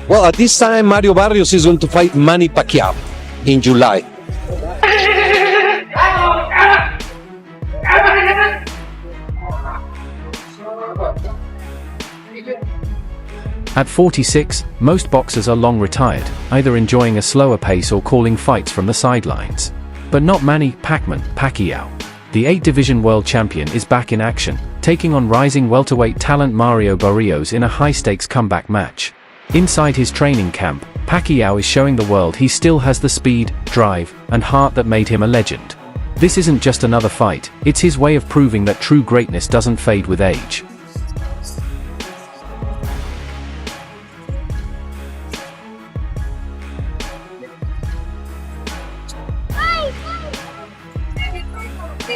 Well, at this time, Mario Barrios is going to fight Manny Pacquiao in July. At 46, most boxers are long retired, either enjoying a slower pace or calling fights from the sidelines. But not Manny Pacquiao. The 8-division world champion is back in action, taking on rising welterweight talent Mario Barrios in a high-stakes comeback match. Inside his training camp, Pacquiao is showing the world he still has the speed, drive, and heart that made him a legend. This isn't just another fight, it's his way of proving that true greatness doesn't fade with age.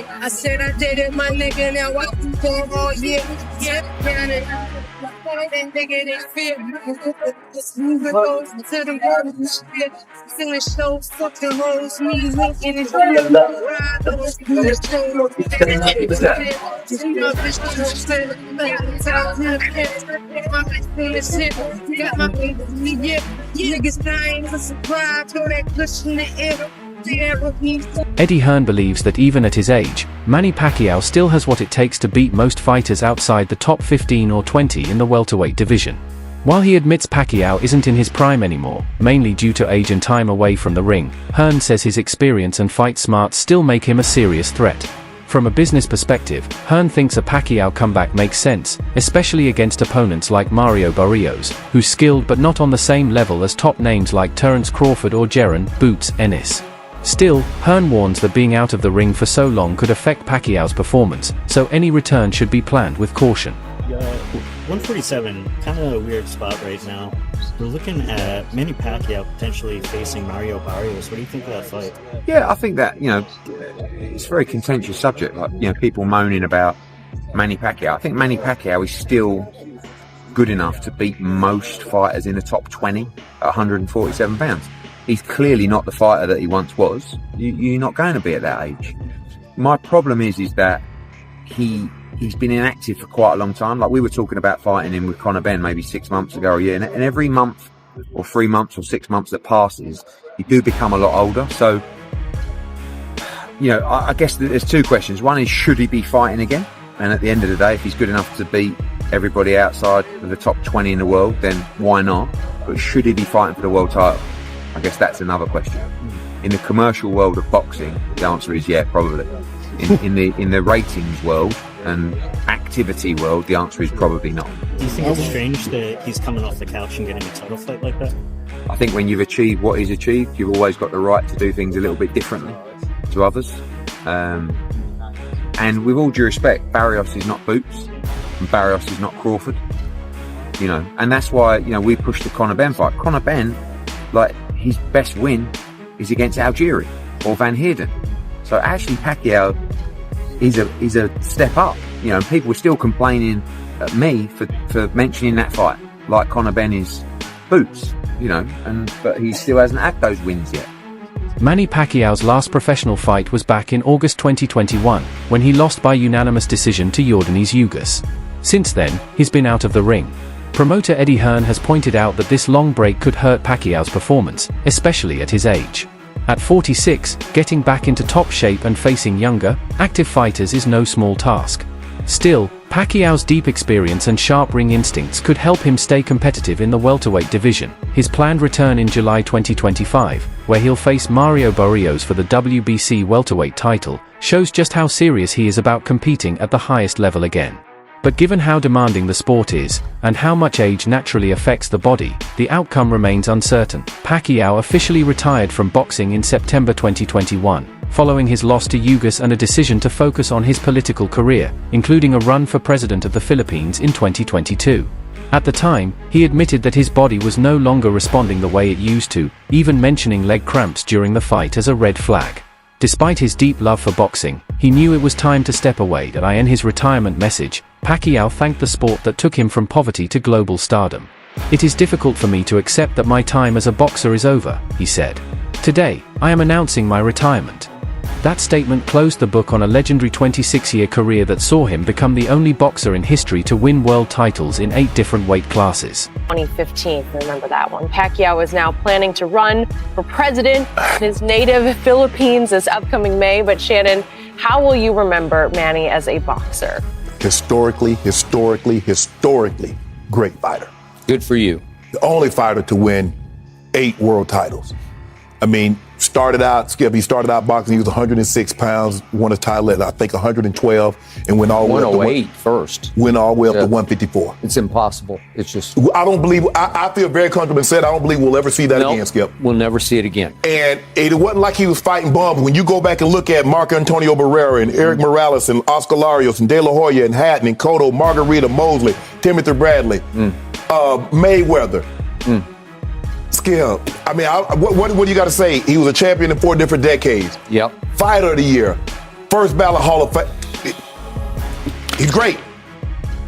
I said I did it, my nigga, now I can go all year. Yeah, man, it. That nigga, they fear. Just moving goes to the world and shit. Feeling so fucking hoes, me looking at niggas dying for surprise, throw that cushion in the air. Eddie Hearn believes that even at his age, Manny Pacquiao still has what it takes to beat most fighters outside the top 15 or 20 in the welterweight division. While he admits Pacquiao isn't in his prime anymore, mainly due to age and time away from the ring, Hearn says his experience and fight smarts still make him a serious threat. From a business perspective, Hearn thinks a Pacquiao comeback makes sense, especially against opponents like Mario Barrios, who's skilled but not on the same level as top names like Terence Crawford or Jaron "Boots" Ennis. Still, Hearn warns that being out of the ring for so long could affect Pacquiao's performance, so any return should be planned with caution. 147, kind of a weird spot right now. We're looking at Manny Pacquiao potentially facing Mario Barrios. What do you think of that fight? Yeah, I think that, it's a very contentious subject. Like, people moaning about Manny Pacquiao. I think Manny Pacquiao is still good enough to beat most fighters in the top 20 at 147 pounds. He's clearly not the fighter that he once was. You're not going to be at that age. My problem is that he's been inactive for quite a long time. Like, we were talking about fighting him with Conor Benn maybe 6 months ago or a year. And every month or 3 months or 6 months that passes, you do become a lot older. So, I guess there's two questions. One is, should he be fighting again? And at the end of the day, if he's good enough to beat everybody outside of the top 20 in the world, then why not? But should he be fighting for the world title? I guess that's another question. In the commercial world of boxing, the answer is yeah, probably. In the ratings world and activity world, the answer is probably not. Do you think it's strange that he's coming off the couch and getting a title fight like that? I think when you've achieved what he's achieved, you've always got the right to do things a little bit differently to others. And with all due respect, Barrios is not Boots, and Barrios is not Crawford. And that's why we pushed the Conor Benn fight. Conor Benn, his best win is against Algieri or Van Heerden. So actually Pacquiao is a step up. And people were still complaining at me for mentioning that fight, like Conor Benn is Boots, but he still hasn't had those wins yet. Manny Pacquiao's last professional fight was back in August 2021, when he lost by unanimous decision to Yordenis Ugas. Since then, he's been out of the ring. Promoter Eddie Hearn has pointed out that this long break could hurt Pacquiao's performance, especially at his age. At 46, getting back into top shape and facing younger, active fighters is no small task. Still, Pacquiao's deep experience and sharp ring instincts could help him stay competitive in the welterweight division. His planned return in July 2025, where he'll face Mario Barrios for the WBC welterweight title, shows just how serious he is about competing at the highest level again. But given how demanding the sport is, and how much age naturally affects the body, the outcome remains uncertain. Pacquiao officially retired from boxing in September 2021, following his loss to Ugas and a decision to focus on his political career, including a run for president of the Philippines in 2022. At the time, he admitted that his body was no longer responding the way it used to, even mentioning leg cramps during the fight as a red flag. Despite his deep love for boxing, he knew it was time to step away. In his retirement message, Pacquiao thanked the sport that took him from poverty to global stardom. "It is difficult for me to accept that my time as a boxer is over," he said. "Today, I am announcing my retirement. That statement closed the book on a legendary 26-year career that saw him become the only boxer in history to win world titles in 8 different weight classes. 2015, remember that one. Pacquiao is now planning to run for president in his native Philippines this upcoming May. But Shannon, how will you remember Manny as a boxer? Historically great fighter. Good for you. The only fighter to win 8 world titles. I mean, he started out boxing, he was 106 pounds, won a title at, I think, 112, and went all the way up to 108 first. Went all the way up to 154. It's impossible. It's just... I feel very comfortable and said I don't believe we'll ever see that again, Skip. We'll never see it again. And it wasn't like he was fighting bums. When you go back and look at Marco Antonio Barrera and Eric Morales and Oscar Larios and De La Hoya and Hatton and Cotto, Margarita, Mosley, Timothy Bradley, Mayweather. Skip. I mean, what do you got to say? He was a champion in 4 different decades. Yep. Fighter of the year. First ballot Hall of Fame. He's great.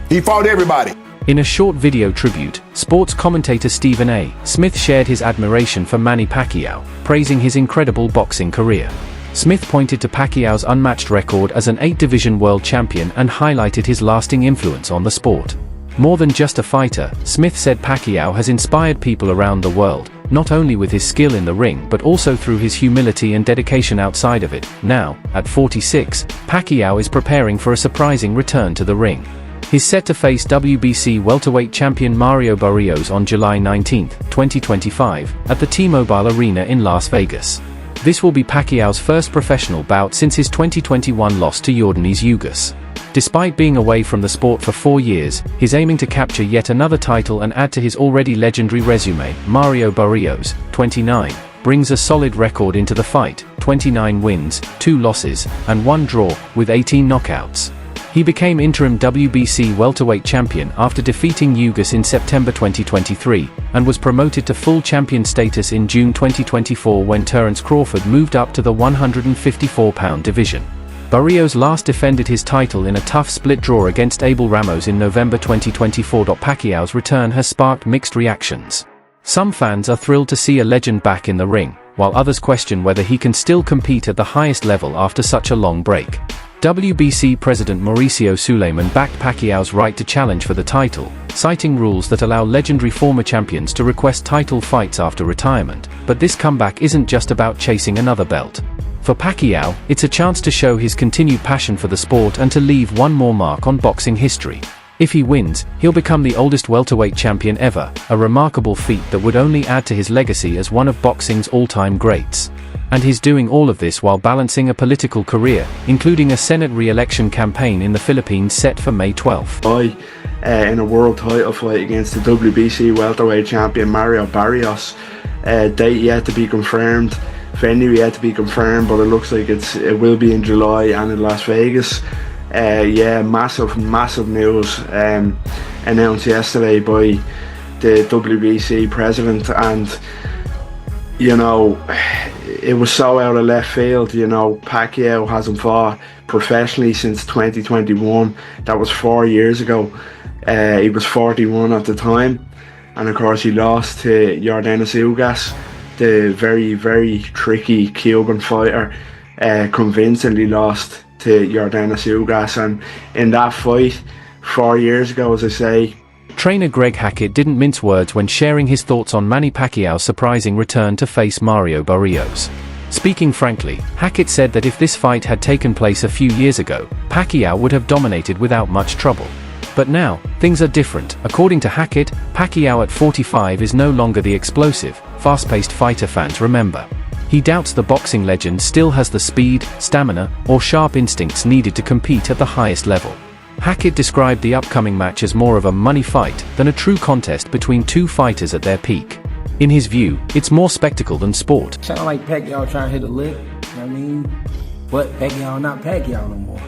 He fought everybody. In a short video tribute, sports commentator Stephen A. Smith shared his admiration for Manny Pacquiao, praising his incredible boxing career. Smith pointed to Pacquiao's unmatched record as an 8-division world champion and highlighted his lasting influence on the sport. More than just a fighter, Smith said Pacquiao has inspired people around the world, not only with his skill in the ring but also through his humility and dedication outside of it. Now, at 46, Pacquiao is preparing for a surprising return to the ring. He's set to face WBC welterweight champion Mario Barrios on July 19, 2025, at the T-Mobile Arena in Las Vegas. This will be Pacquiao's first professional bout since his 2021 loss to Yordenis Ugas. Despite being away from the sport for 4 years, he's aiming to capture yet another title and add to his already legendary resume. Mario Barrios, 29, brings a solid record into the fight: 29 wins, 2 losses, and 1 draw, with 18 knockouts. He became interim WBC welterweight champion after defeating Ugas in September 2023, and was promoted to full champion status in June 2024 when Terence Crawford moved up to the 154-pound division. Barrios last defended his title in a tough split draw against Abel Ramos in November 2024. Pacquiao's return has sparked mixed reactions. Some fans are thrilled to see a legend back in the ring, while others question whether he can still compete at the highest level after such a long break. WBC President Mauricio Suleiman backed Pacquiao's right to challenge for the title, citing rules that allow legendary former champions to request title fights after retirement. But this comeback isn't just about chasing another belt. For Pacquiao, it's a chance to show his continued passion for the sport and to leave one more mark on boxing history. If he wins, he'll become the oldest welterweight champion ever, a remarkable feat that would only add to his legacy as one of boxing's all-time greats. And he's doing all of this while balancing a political career, including a Senate re-election campaign in the Philippines set for May 12. In a world title fight against the WBC welterweight champion Mario Barrios. Date yet to be confirmed. Venue yet to be confirmed, but it looks like it will be in July and in Las Vegas. Massive news announced yesterday by the WBC president, and it was so out of left field. Pacquiao hasn't fought professionally since 2021. That was 4 years ago. He was 41 at the time, and of course he lost to Yordenis Ugas, the very, very tricky Cuban fighter. Convincingly lost to Yordenis Ugas, and in that fight 4 years ago, as I say. Trainer Greg Hackett didn't mince words when sharing his thoughts on Manny Pacquiao's surprising return to face Mario Barrios. Speaking frankly, Hackett said that if this fight had taken place a few years ago, Pacquiao would have dominated without much trouble. But now, things are different. According to Hackett, Pacquiao at 45 is no longer the explosive, fast-paced fighter fans remember. He doubts the boxing legend still has the speed, stamina, or sharp instincts needed to compete at the highest level. Hackett described the upcoming match as more of a money fight than a true contest between two fighters at their peak. In his view, it's more spectacle than sport. Sound like Pacquiao trying to hit a lick, you know what I mean? But Pacquiao not Pacquiao no more.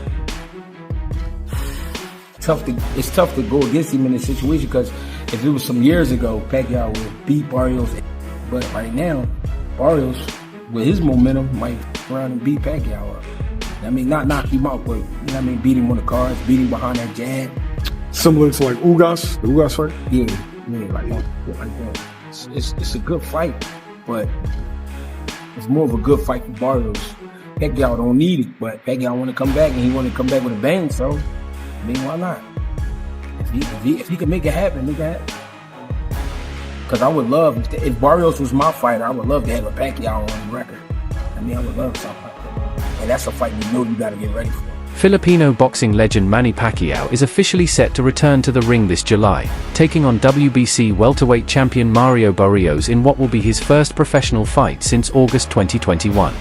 It's tough to go against him in this situation, because if it was some years ago, Pacquiao would beat Barrios. But right now, Barrios, with his momentum, might run and beat Pacquiao up. I mean, not knock him out, but beat him on the cards, beat him behind that jab. Similar to like Ugas, the Ugas fight? Yeah, like that. It's a good fight, but it's more of a good fight for Barrios Pacquiao don't need it, but Pacquiao want to come back, and he want to come back with a bang. So, I mean, why not? If he can make it happen, make it happen. Because I would love, if Barrios was my fighter, I would love to have a Pacquiao on the record. I mean, I would love something like that. And that's a fight you got to get ready for. Filipino boxing legend Manny Pacquiao is officially set to return to the ring this July, taking on WBC welterweight champion Mario Barrios in what will be his first professional fight since August 2021.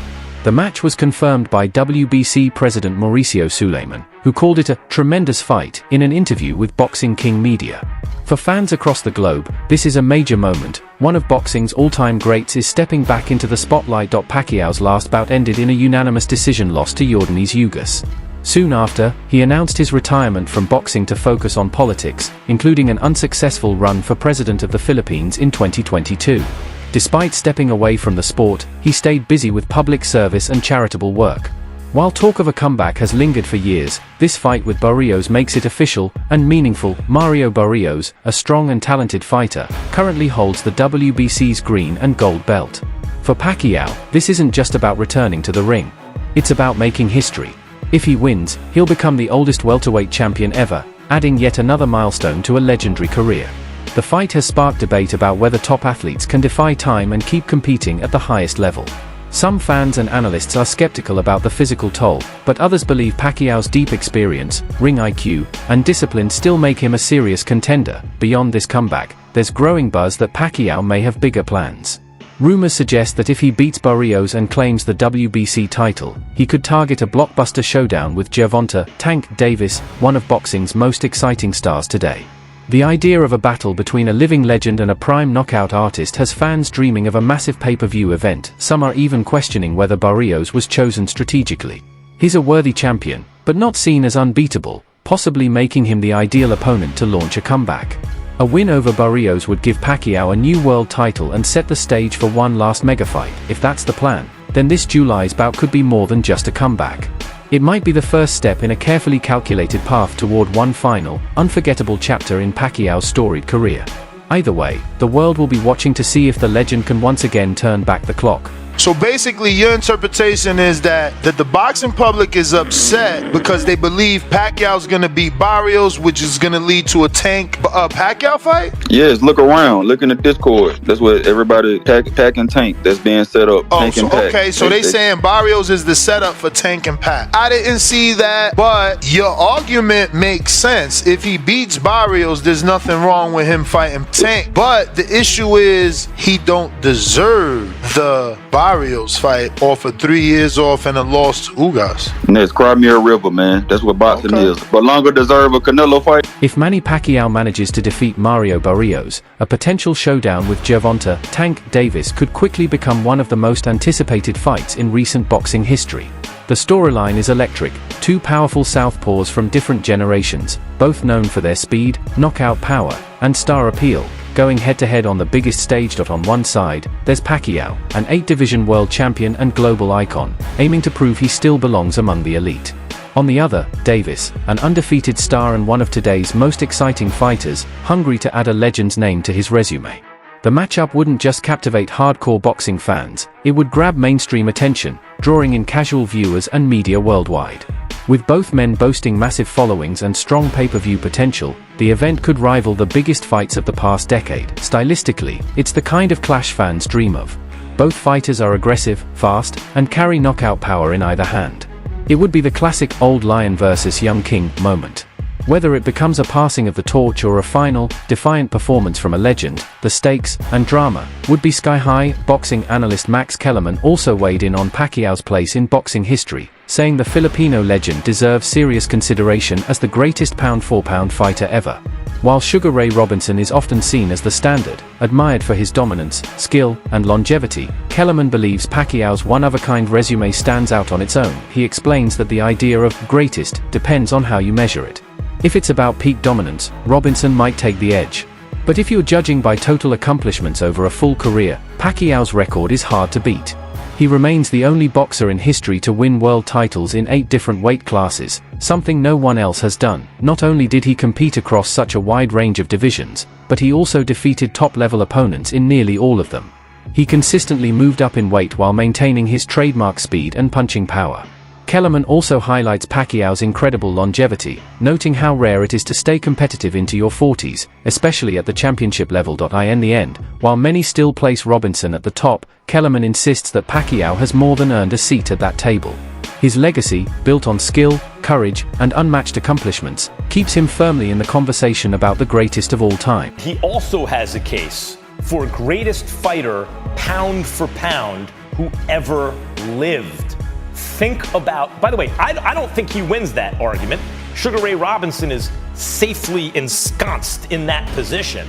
The match was confirmed by WBC President Mauricio Suleiman, who called it a tremendous fight in an interview with Boxing King Media. For fans across the globe, this is a major moment. One of boxing's all-time greats is stepping back into the spotlight. Pacquiao's last bout ended in a unanimous decision loss to Yordenis Ugas. Soon after, he announced his retirement from boxing to focus on politics, including an unsuccessful run for president of the Philippines in 2022. Despite stepping away from the sport, he stayed busy with public service and charitable work. While talk of a comeback has lingered for years, this fight with Barrios makes it official and meaningful. Mario Barrios, a strong and talented fighter, currently holds the WBC's green and gold belt. For Pacquiao, this isn't just about returning to the ring. It's about making history. If he wins, he'll become the oldest welterweight champion ever, adding yet another milestone to a legendary career. The fight has sparked debate about whether top athletes can defy time and keep competing at the highest level. Some fans and analysts are skeptical about the physical toll, but others believe Pacquiao's deep experience, ring IQ, and discipline still make him a serious contender. Beyond this comeback, there's growing buzz that Pacquiao may have bigger plans. Rumors suggest that if he beats Barrios and claims the WBC title, he could target a blockbuster showdown with Gervonta "Tank" Davis, one of boxing's most exciting stars today. The idea of a battle between a living legend and a prime knockout artist has fans dreaming of a massive pay-per-view event. Some are even questioning whether Barrios was chosen strategically. He's a worthy champion, but not seen as unbeatable, possibly making him the ideal opponent to launch a comeback. A win over Barrios would give Pacquiao a new world title and set the stage for one last mega fight. If that's the plan, then this July's bout could be more than just a comeback. It might be the first step in a carefully calculated path toward one final, unforgettable chapter in Pacquiao's storied career. Either way, the world will be watching to see if the legend can once again turn back the clock. So basically, your interpretation is that the boxing public is upset because they believe Pacquiao's going to beat Barrios, which is going to lead to a Tank Pacquiao fight? Yes, look around. Look in the Discord. That's what everybody, Pac and Tank, that's being set up. Oh, Tank so, and Pac. okay, so they saying Barrios is the setup for Tank and Pac. I didn't see that, but your argument makes sense. If he beats Barrios, there's nothing wrong with him fighting Tank. But the issue is he don't deserve the Barrios fight off of 3 years off and a loss to Ugas. And that's Crimea River, man. That's what boxing is. But longer deserve a Canelo fight. If Manny Pacquiao manages to defeat Mario Barrios, a potential showdown with Gervonta "Tank" Davis could quickly become one of the most anticipated fights in recent boxing history. The storyline is electric. Two powerful southpaws from different generations, both known for their speed, knockout power, and star appeal, going head-to-head on the biggest stage. On one side, there's Pacquiao, an 8-division world champion and global icon, aiming to prove he still belongs among the elite. On the other, Davis, an undefeated star and one of today's most exciting fighters, hungry to add a legend's name to his resume. The matchup wouldn't just captivate hardcore boxing fans, it would grab mainstream attention, drawing in casual viewers and media worldwide. With both men boasting massive followings and strong pay-per-view potential, the event could rival the biggest fights of the past decade. Stylistically, it's the kind of clash fans dream of. Both fighters are aggressive, fast, and carry knockout power in either hand. It would be the classic old lion versus young king moment. Whether it becomes a passing of the torch or a final, defiant performance from a legend, the stakes and drama would be sky high. Boxing analyst Max Kellerman also weighed in on Pacquiao's place in boxing history, saying the Filipino legend deserves serious consideration as the greatest pound-for-pound fighter ever. While Sugar Ray Robinson is often seen as the standard, admired for his dominance, skill, and longevity, Kellerman believes Pacquiao's one-of-a-kind resume stands out on its own. He explains that the idea of greatest depends on how you measure it. If it's about peak dominance, Robinson might take the edge. But if you're judging by total accomplishments over a full career, Pacquiao's record is hard to beat. He remains the only boxer in history to win world titles in 8 different weight classes, something no one else has done. Not only did he compete across such a wide range of divisions, but he also defeated top-level opponents in nearly all of them. He consistently moved up in weight while maintaining his trademark speed and punching power. Kellerman also highlights Pacquiao's incredible longevity, noting how rare it is to stay competitive into your 40s, especially at the championship level. In the end, while many still place Robinson at the top, Kellerman insists that Pacquiao has more than earned a seat at that table. His legacy, built on skill, courage, and unmatched accomplishments, keeps him firmly in the conversation about the greatest of all time. He also has a case for greatest fighter, pound for pound, who ever lived. Think about, by the way, I don't think he wins that argument. Sugar Ray Robinson is safely ensconced in that position.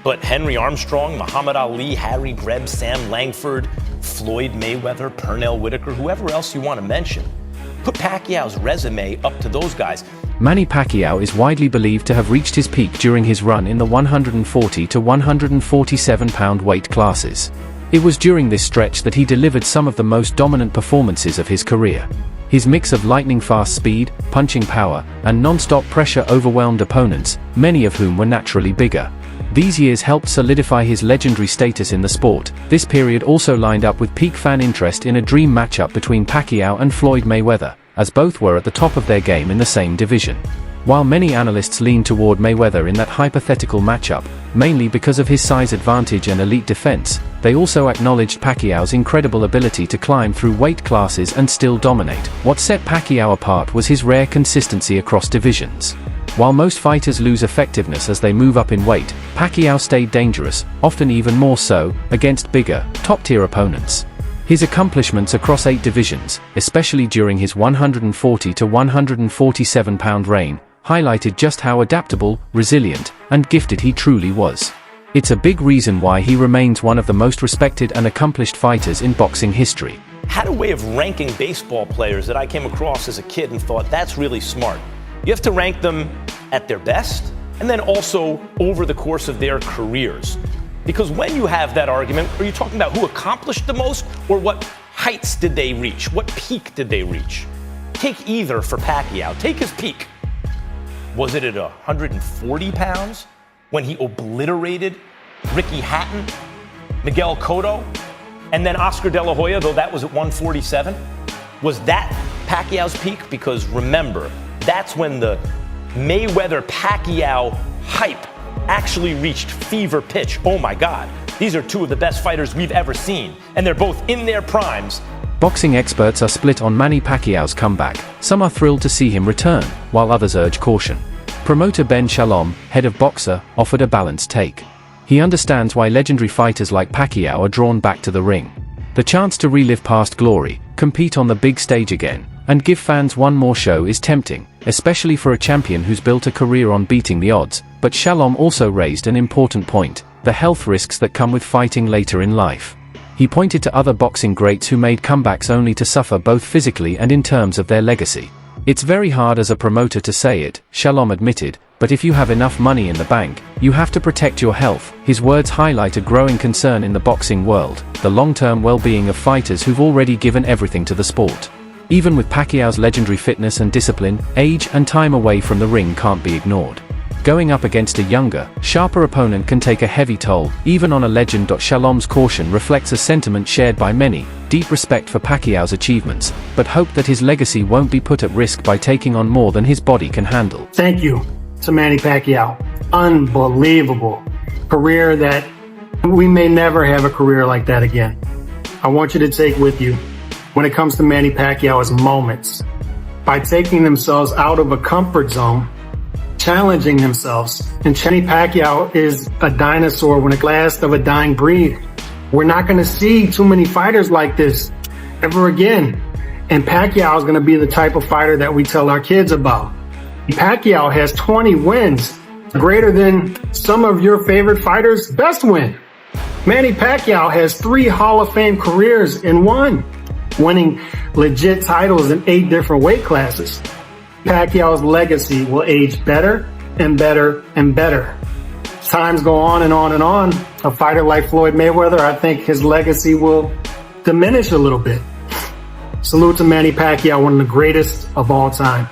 But Henry Armstrong, Muhammad Ali, Harry Greb, Sam Langford, Floyd Mayweather, Pernell Whitaker, whoever else you want to mention, put Pacquiao's resume up to those guys. Manny Pacquiao is widely believed to have reached his peak during his run in the 140 to 147 pound weight classes. It was during this stretch that he delivered some of the most dominant performances of his career. His mix of lightning-fast speed, punching power, and non-stop pressure overwhelmed opponents, many of whom were naturally bigger. These years helped solidify his legendary status in the sport. This period also lined up with peak fan interest in a dream matchup between Pacquiao and Floyd Mayweather, as both were at the top of their game in the same division. While many analysts lean toward Mayweather in that hypothetical matchup, mainly because of his size advantage and elite defense, they also acknowledged Pacquiao's incredible ability to climb through weight classes and still dominate. What set Pacquiao apart was his rare consistency across divisions. While most fighters lose effectiveness as they move up in weight, Pacquiao stayed dangerous, often even more so, against bigger, top-tier opponents. His accomplishments across 8 divisions, especially during his 140 to 147 pound reign, highlighted just how adaptable, resilient, and gifted he truly was. It's a big reason why he remains one of the most respected and accomplished fighters in boxing history. Had a way of ranking baseball players that I came across as a kid and thought, that's really smart. You have to rank them at their best, and then also over the course of their careers. Because when you have that argument, are you talking about who accomplished the most, or what heights did they reach? What peak did they reach? Take either for Pacquiao. Take his peak. Was it at 140 pounds when he obliterated Ricky Hatton, Miguel Cotto, and then Oscar De La Hoya, though that was at 147? Was that Pacquiao's peak? Because remember, that's when the Mayweather-Pacquiao hype actually reached fever pitch. Oh my God, these are two of the best fighters we've ever seen, and they're both in their primes. Boxing experts are split on Manny Pacquiao's comeback. Some are thrilled to see him return, while others urge caution. Promoter Ben Shalom, head of Boxer, offered a balanced take. He understands why legendary fighters like Pacquiao are drawn back to the ring. The chance to relive past glory, compete on the big stage again, and give fans one more show is tempting, especially for a champion who's built a career on beating the odds. But Shalom also raised an important point: the health risks that come with fighting later in life. He pointed to other boxing greats who made comebacks only to suffer both physically and in terms of their legacy. It's very hard as a promoter to say it, Shalom admitted, but if you have enough money in the bank, you have to protect your health. His words highlight a growing concern in the boxing world, the long-term well-being of fighters who've already given everything to the sport. Even with Pacquiao's legendary fitness and discipline, age and time away from the ring can't be ignored. Going up against a younger, sharper opponent can take a heavy toll, even on a legend. Shalom's caution reflects a sentiment shared by many: deep respect for Pacquiao's achievements, but hope that his legacy won't be put at risk by taking on more than his body can handle. Thank you to Manny Pacquiao. Unbelievable career that we may never have a career like that again. I want you to take with you, when it comes to Manny Pacquiao, is moments. By taking themselves out of a comfort zone, challenging themselves. And Manny Pacquiao is a dinosaur when it last of a dying breed. We're not going to see too many fighters like this ever again. And Pacquiao is going to be the type of fighter that we tell our kids about. Pacquiao has 20 wins, greater than some of your favorite fighters' best win. Manny Pacquiao has 3 Hall of Fame careers in one, winning legit titles in 8 different weight classes. Pacquiao's legacy will age better and better and better. As times go on and on and on, a fighter like Floyd Mayweather, I think his legacy will diminish a little bit. Salute to Manny Pacquiao, one of the greatest of all time.